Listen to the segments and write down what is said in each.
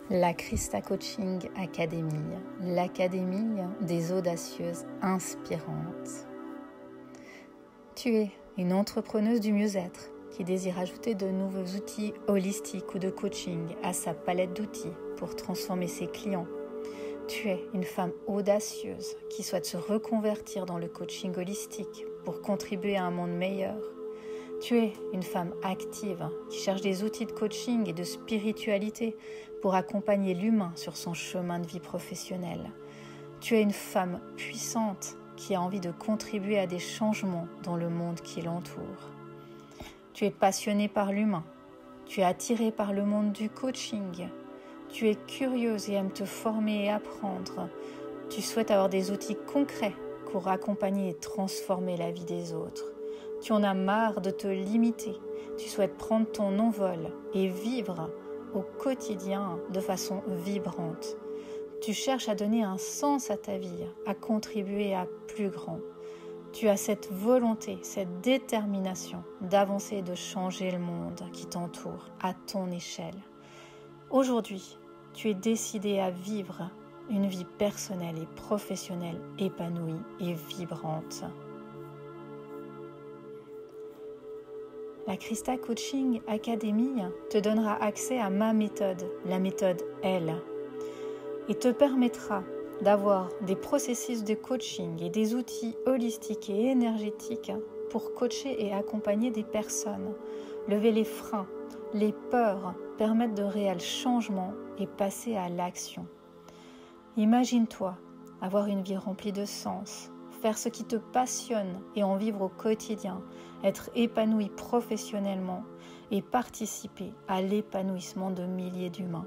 La Christa Coaching Academy, l'académie des audacieuses inspirantes. Tu es une entrepreneuse du mieux-être qui désire ajouter de nouveaux outils holistiques ou de coaching à sa palette d'outils pour transformer ses clients. Tu es une femme audacieuse qui souhaite se reconvertir dans le coaching holistique pour contribuer à un monde meilleur. Tu es une femme active qui cherche des outils de coaching et de spiritualité pour accompagner l'humain sur son chemin de vie professionnel. Tu es une femme puissante qui a envie de contribuer à des changements dans le monde qui l'entoure. Tu es passionnée par l'humain. Tu es attirée par le monde du coaching. Tu es curieuse et aimes te former et apprendre. Tu souhaites avoir des outils concrets pour accompagner et transformer la vie des autres. Tu en as marre de te limiter. Tu souhaites prendre ton envol et vivre au quotidien de façon vibrante. Tu cherches à donner un sens à ta vie, à contribuer à plus grand. Tu as cette volonté, cette détermination d'avancer et de changer le monde qui t'entoure à ton échelle. Aujourd'hui, tu es décidé à vivre une vie personnelle et professionnelle épanouie et vibrante. La Christa Coaching Academy te donnera accès à ma méthode, la méthode L, et te permettra d'avoir des processus de coaching et des outils holistiques et énergétiques pour coacher et accompagner des personnes, lever les freins, les peurs, permettre de réels changements et passer à l'action. Imagine-toi avoir une vie remplie de sens, faire ce qui te passionne et en vivre au quotidien, être épanoui professionnellement et participer à l'épanouissement de milliers d'humains.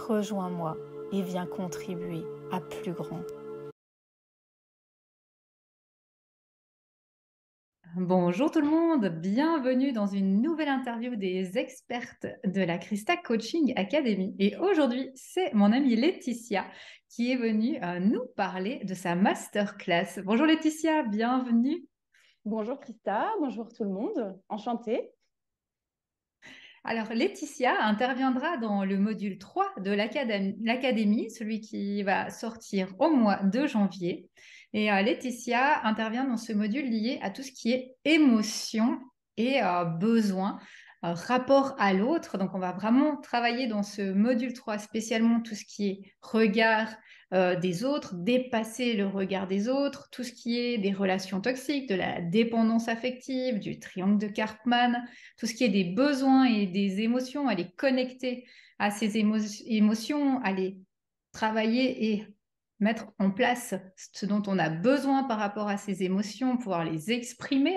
Rejoins-moi et viens contribuer à plus grand. Bonjour tout le monde, bienvenue dans une nouvelle interview des expertes de la Christa Coaching Academy. Et aujourd'hui, c'est mon amie Laetitia qui est venue nous parler de sa masterclass. Bonjour Laetitia, bienvenue. Bonjour Christa, bonjour tout le monde, enchantée. Alors Laetitia interviendra dans le module 3 de l'académie, celui qui va sortir au mois de janvier. Et Laetitia intervient dans ce module lié à tout ce qui est émotion et besoin, rapport à l'autre. Donc on va vraiment travailler dans ce module 3 spécialement tout ce qui est regard des autres, dépasser le regard des autres, tout ce qui est des relations toxiques, de la dépendance affective, du triangle de Karpman, tout ce qui est des besoins et des émotions, à les connecter à ces émotions, à les travailler et mettre en place ce dont on a besoin par rapport à ces émotions, pouvoir les exprimer,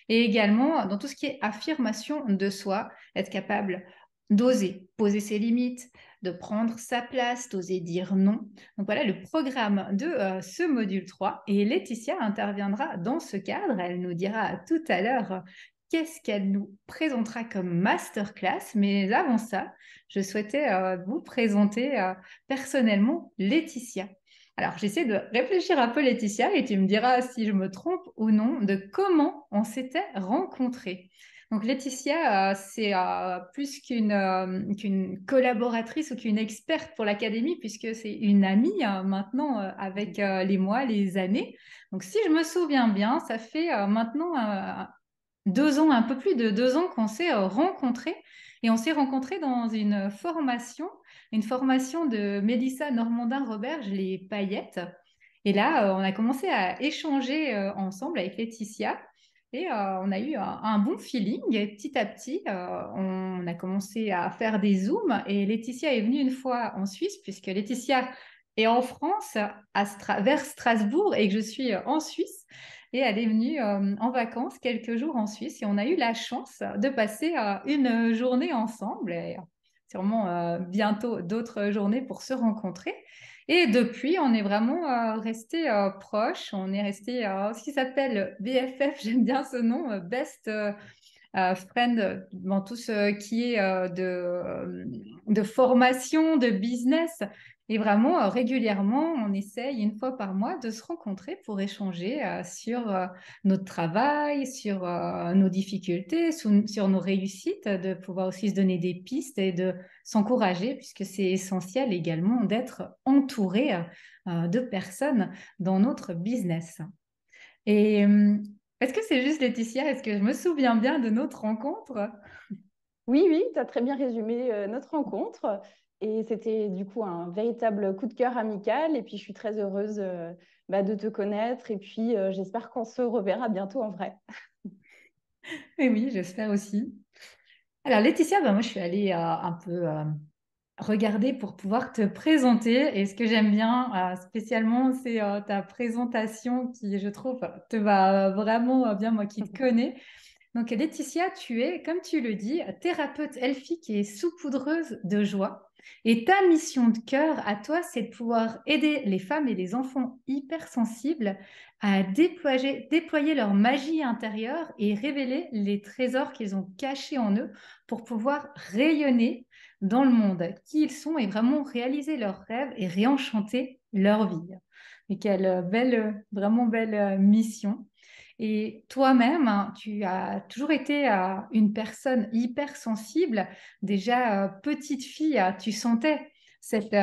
et également dans tout ce qui est affirmation de soi, être capable d'oser poser ses limites, de prendre sa place, d'oser dire non. Donc voilà le programme de ce module 3 et Laetitia interviendra dans ce cadre. Elle nous dira tout à l'heure qu'est-ce qu'elle nous présentera comme masterclass. Mais avant ça, je souhaitais vous présenter personnellement Laetitia. Alors, j'essaie de réfléchir un peu, Laetitia, et tu me diras si je me trompe ou non de comment on s'était rencontrés. Donc, Laetitia, c'est plus qu'une collaboratrice ou qu'une experte pour l'académie, puisque c'est une amie maintenant avec les mois, les années. Donc, si je me souviens bien, ça fait maintenant 2 ans, un peu plus de 2 ans qu'on s'est rencontrés. Et on s'est rencontrés dans une formation de Mélissa Normandin-Roberge, les paillettes. Et là, on a commencé à échanger ensemble avec Laetitia. Et on a eu un bon feeling. Et petit à petit, on a commencé à faire des zooms. Et Laetitia est venue une fois en Suisse, puisque Laetitia est en France, vers Strasbourg, et que je suis en Suisse. Et elle est venue en vacances quelques jours en Suisse et on a eu la chance de passer une journée ensemble et sûrement bientôt d'autres journées pour se rencontrer. Et depuis, on est vraiment resté proches. On est resté ce qui s'appelle BFF, j'aime bien ce nom, Best Friend, dans tout ce qui est de formation, de business. Et vraiment, régulièrement, on essaye une fois par mois de se rencontrer pour échanger sur notre travail, sur nos difficultés, sur nos réussites, de pouvoir aussi se donner des pistes et de s'encourager, puisque c'est essentiel également d'être entouré de personnes dans notre business. Et est-ce que c'est juste Laetitia? Est-ce que je me souviens bien de notre rencontre? Oui, oui, tu as très bien résumé notre rencontre. Et c'était du coup un véritable coup de cœur amical. Et puis, je suis très heureuse de te connaître. Et puis, j'espère qu'on se reverra bientôt en vrai. Et oui, j'espère aussi. Alors Laetitia, moi je suis allée un peu regarder pour pouvoir te présenter. Et ce que j'aime bien spécialement, c'est ta présentation qui, je trouve, te va vraiment bien, moi qui te connais. Donc Laetitia, tu es, comme tu le dis, thérapeute elfique et saupoudreuse de joie. Et ta mission de cœur à toi, c'est de pouvoir aider les femmes et les enfants hypersensibles à déployer leur magie intérieure et révéler les trésors qu'ils ont cachés en eux pour pouvoir rayonner dans le monde qui ils sont et vraiment réaliser leurs rêves et réenchanter leur vie. Et quelle belle, vraiment belle mission. Et toi-même, hein, tu as toujours été une personne hypersensible. Déjà, petite fille, tu sentais cette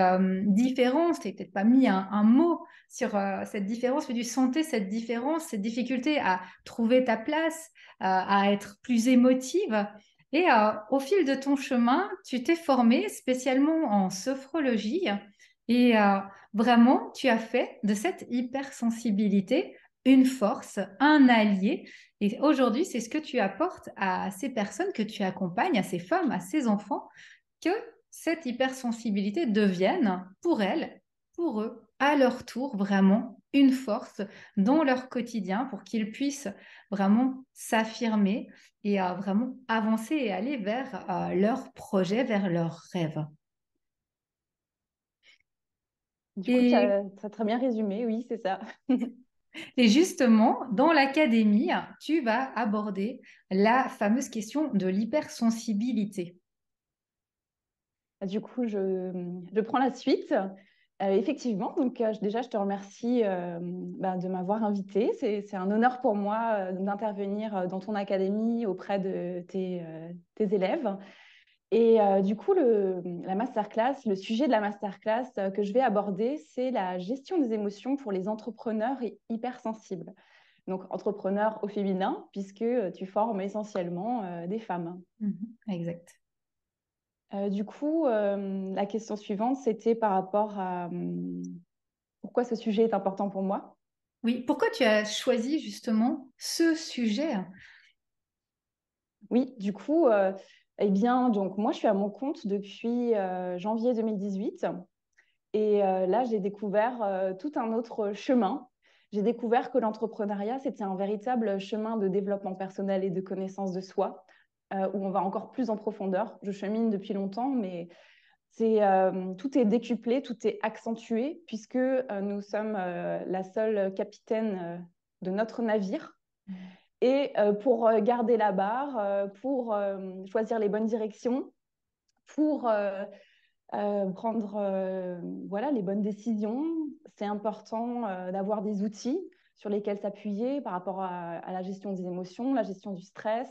différence. Tu n'as peut-être pas mis un mot sur cette différence, mais tu sentais cette différence, cette difficulté à trouver ta place, à être plus émotive. Et au fil de ton chemin, tu t'es formée spécialement en sophrologie et vraiment, tu as fait de cette hypersensibilité une force, un allié. Et aujourd'hui, c'est ce que tu apportes à ces personnes que tu accompagnes, à ces femmes, à ces enfants, que cette hypersensibilité devienne pour elles, pour eux, à leur tour, vraiment une force dans leur quotidien pour qu'ils puissent vraiment s'affirmer et vraiment avancer et aller vers leurs projets, vers leurs rêves. Du coup, tu Et as très bien résumé. Oui, c'est ça. Et justement, dans l'académie, tu vas aborder la fameuse question de l'hypersensibilité. Du coup, je prends la suite. Effectivement, donc déjà, je te remercie de m'avoir invitée. C'est un honneur pour moi d'intervenir dans ton académie auprès de tes élèves. Et du coup, la masterclass, le sujet de la masterclass que je vais aborder, c'est la gestion des émotions pour les entrepreneurs et hypersensibles. Donc, entrepreneurs au féminin, puisque tu formes essentiellement des femmes. Mhm, exact. Du coup, la question suivante, c'était par rapport à pourquoi ce sujet est important pour moi. Oui, pourquoi tu as choisi justement ce sujet? Oui, du coup, eh bien, donc moi, je suis à mon compte depuis janvier 2018. Et là, j'ai découvert tout un autre chemin. J'ai découvert que l'entrepreneuriat, c'était un véritable chemin de développement personnel et de connaissance de soi, où on va encore plus en profondeur. Je chemine depuis longtemps, mais tout est décuplé, tout est accentué, puisque nous sommes la seule capitaine de notre navire. Et pour garder la barre, pour choisir les bonnes directions, pour prendre voilà, les bonnes décisions, c'est important d'avoir des outils sur lesquels s'appuyer par rapport à la gestion des émotions, la gestion du stress.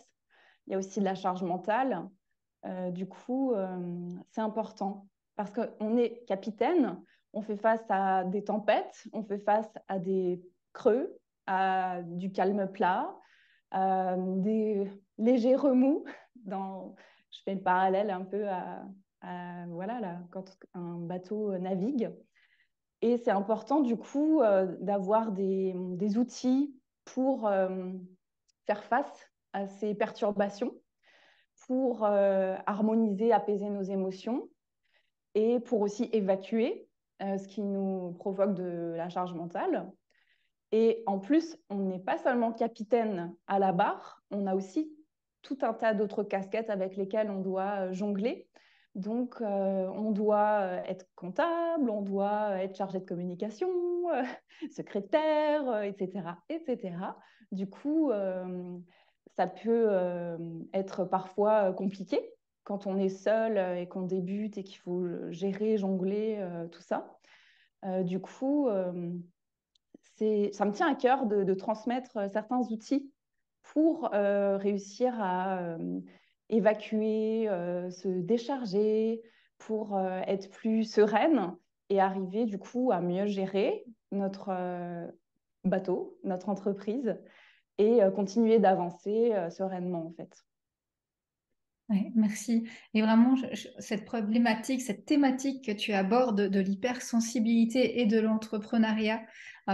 Il y a aussi de la charge mentale. Du coup, c'est important parce qu'on est capitaine, on fait face à des tempêtes, on fait face à des creux, à du calme plat, à des légers remous. Je fais le parallèle un peu voilà, là, quand un bateau navigue. Et c'est important, du coup, d'avoir des outils pour faire face à ces perturbations, pour harmoniser, apaiser nos émotions et pour aussi évacuer ce qui nous provoque de la charge mentale. Et en plus, on n'est pas seulement capitaine à la barre, on a aussi tout un tas d'autres casquettes avec lesquelles on doit jongler. Donc, on doit être comptable, on doit être chargé de communication, secrétaire, etc., etc. Du coup, ça peut être parfois compliqué. quand on est seul et qu'on débute et qu'il faut gérer, jongler, tout ça. Du coup, ça me tient à cœur de transmettre certains outils pour réussir à évacuer, se décharger, pour être plus sereine et arriver du coup à mieux gérer notre bateau, notre entreprise et continuer d'avancer sereinement en fait. Ouais, merci. Et vraiment, cette problématique, cette thématique que tu abordes de l'hypersensibilité et de l'entrepreneuriat,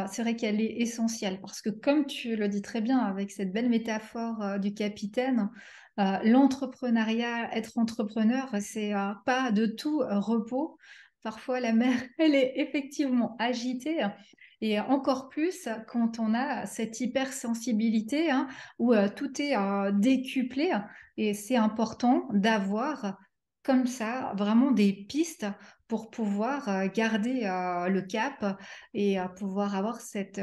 c'est vrai qu'elle est essentielle parce que comme tu le dis très bien avec cette belle métaphore du capitaine, l'entrepreneuriat, être entrepreneur, c'est pas de tout repos. Parfois, la mer, elle est effectivement agitée. Et encore plus quand on a cette hypersensibilité, hein, où tout est décuplé. Et c'est important d'avoir comme ça vraiment des pistes pour pouvoir garder le cap et pouvoir avoir cette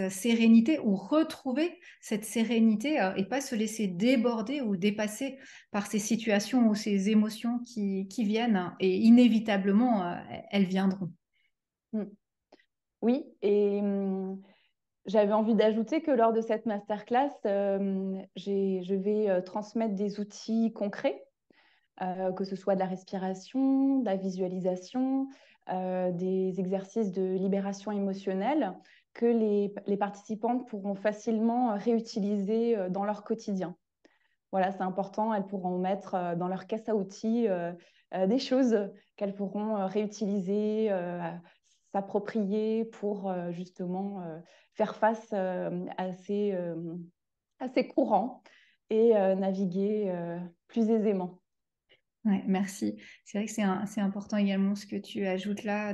sérénité ou retrouver cette sérénité et pas se laisser déborder ou dépasser par ces situations ou ces émotions qui viennent et inévitablement elles viendront. Mm. Oui, et j'avais envie d'ajouter que lors de cette masterclass, je vais transmettre des outils concrets, que ce soit de la respiration, de la visualisation, des exercices de libération émotionnelle que les participantes pourront facilement réutiliser dans leur quotidien. Voilà, c'est important, elles pourront mettre dans leur caisse à outils des choses qu'elles pourront réutiliser, s'approprier pour justement faire face à ces courants et naviguer plus aisément. Ouais, merci. C'est vrai que c'est important également ce que tu ajoutes là,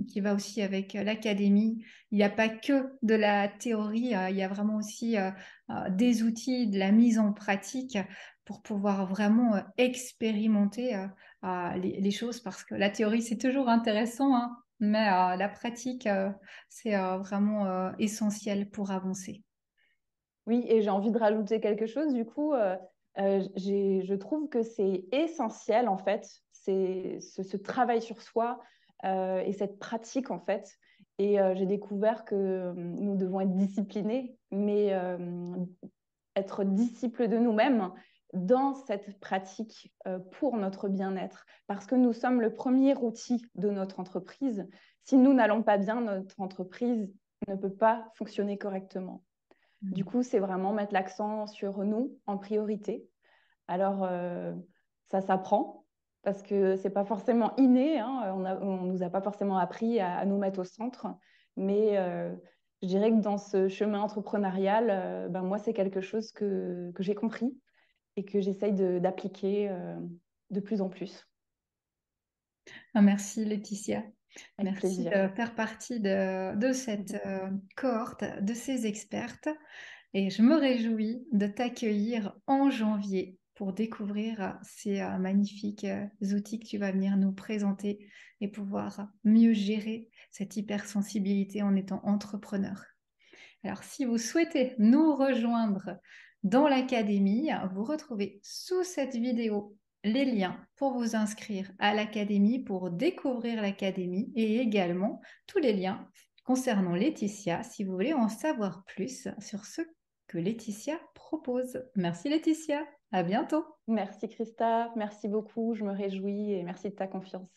qui va aussi avec l'académie. Il n'y a pas que de la théorie, il y a vraiment aussi des outils, de la mise en pratique pour pouvoir vraiment expérimenter les choses parce que la théorie, c'est toujours intéressant, hein, mais la pratique, c'est vraiment essentiel pour avancer. Oui, et j'ai envie de rajouter quelque chose. Du coup, je trouve que c'est essentiel, en fait, c'est ce travail sur soi et cette pratique, en fait. Et j'ai découvert que nous devons être disciplinés, mais être disciples de nous-mêmes dans cette pratique pour notre bien-être. Parce que nous sommes le premier outil de notre entreprise. Si nous n'allons pas bien, notre entreprise ne peut pas fonctionner correctement. Du coup, c'est vraiment mettre l'accent sur nous en priorité. Alors, ça s'apprend parce que c'est pas forcément inné, hein. On nous a pas forcément appris à nous mettre au centre. Mais je dirais que dans ce chemin entrepreneurial, ben moi, c'est quelque chose que j'ai compris et que j'essaye d'appliquer de plus en plus. Merci Laetitia. Avec Merci plaisir. de faire partie de cette cohorte, de ces expertes. Et je me réjouis de t'accueillir en janvier pour découvrir ces magnifiques outils que tu vas venir nous présenter et pouvoir mieux gérer cette hypersensibilité en étant entrepreneur. Alors, si vous souhaitez nous rejoindre dans l'académie, vous retrouvez sous cette vidéo les liens pour vous inscrire à l'académie, pour découvrir l'académie et également tous les liens concernant Laetitia si vous voulez en savoir plus sur ce que Laetitia propose. Merci Laetitia, à bientôt. Merci Christa, merci beaucoup, je me réjouis et merci de ta confiance.